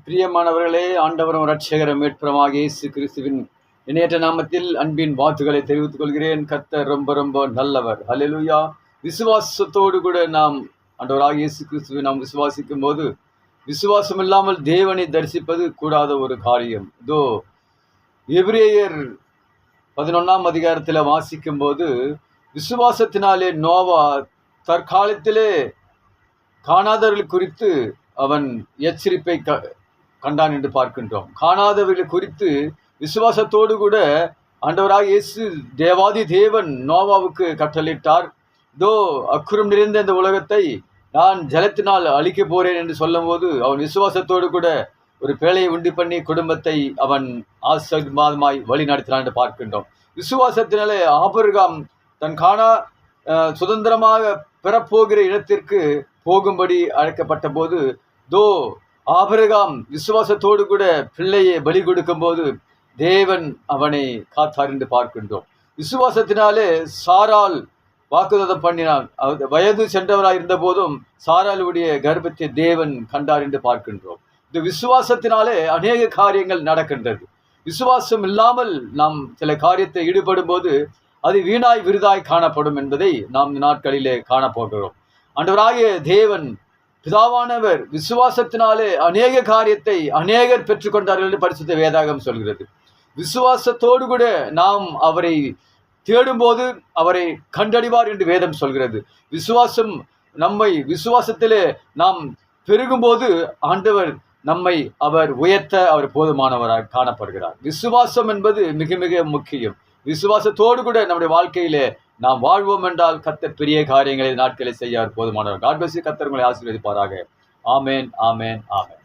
பிரியமானவர்களே, ஆண்டவரும் இரட்சகரும் மீட்பருமாகிய இயேசு கிறிஸ்துவின் இணையற்ற நாமத்தில் அன்பின் வாழ்த்துக்களை தெரிவித்துக் கொள்கிறேன். கர்த்தர் ரொம்ப ரொம்ப நல்லவர். ஹல்லேலூயா. விசுவாசத்தோடு கூட நாம் ஆண்டவராகிய இயேசு கிறிஸ்துவை நாம் விசுவாசிக்கும் போது, விசுவாசம் இல்லாமல் தேவனை தரிசிப்பது கூடாத ஒரு காரியம். இதோ எபிரேயர் 11ஆம் அதிகாரத்தில் வாசிக்கும் போது, விசுவாசத்தினாலே நோவா தற்காலத்திலே காணாதவர்கள் குறித்து அவன் எச்சரிப்பை கண்டான் என்று பார்க்கின்றோம். காணாதவர்கள் குறித்து விசுவாசத்தோடு கூட ஆண்டவராக இயேசு தேவாதி தேவன் நோவாவுக்கு கட்டளையிட்டார். இதோ அக்குறம் நிறைந்த இந்த உலகத்தை நான் ஜலத்தினால் அழிக்க போறேன் என்று சொல்லும் போது அவன் விசுவாசத்தோடு கூட ஒரு பேழையை உண்டு பண்ணி குடும்பத்தை அவன் ஆசீர்வாதமாய் வழி நடத்தினான் என்று பார்க்கின்றோம். விசுவாசத்தினாலே ஆபிரகாம் தன் சுதந்திரமாக பெறப்போகிற இடத்திற்கு போகும்படி அழைக்கப்பட்ட போது, தோ ஆபிரகாம் விசுவாசத்தோடு கூட பிள்ளையை பலி கொடுக்கும் போது தேவன் அவனை காத்தார் என்று பார்க்கின்றோம். விசுவாசத்தினாலே சாராள் வாக்குத்தத்தம் பண்ணினான். வயது சென்றவராய் இருந்த போதும் சாராளுடைய கர்ப்பத்தை தேவன் கண்டார் என்று பார்க்கின்றோம். இந்த விசுவாசத்தினாலே அநேக காரியங்கள் நடக்கின்றது. விசுவாசம் இல்லாமல் நாம் சில காரியத்தை ஈடுபடும் போது அது வீணாய் விருதாய் காணப்படும் என்பதை நாம் இந்த நாட்களிலே காணப்போகிறோம். ஆண்டவராகிய தேவன் பிதாவானவர் விசுவாசத்தினாலே அநேக காரியத்தை அநேகர் பெற்றுக்கொண்டார்கள் என்று பரிசுத்த வேதாகம் சொல்கிறது. விசுவாசத்தோடு கூட நாம் அவரை தேடும்போது அவரை கண்டறிவார் என்று வேதம் சொல்கிறது. விசுவாசத்திலே நாம் பெருகும்போது ஆண்டவர் நம்மை அவர் உயர்த்த அவர் போதுமானவராக காணப்படுகிறார். விசுவாசம் என்பது மிக மிக முக்கியம். விசுவாசத்தோடு கூட நம்முடைய வாழ்க்கையிலே நாம் வாழ்வோம் என்றால் கர்த்தர் பெரிய காரியங்களை நாட்களை செய்ய போதுமானவர். God bless you. கர்த்தர் உங்களை ஆசீர்வதிப்பாராக. ஆமென், ஆமென், ஆமென்.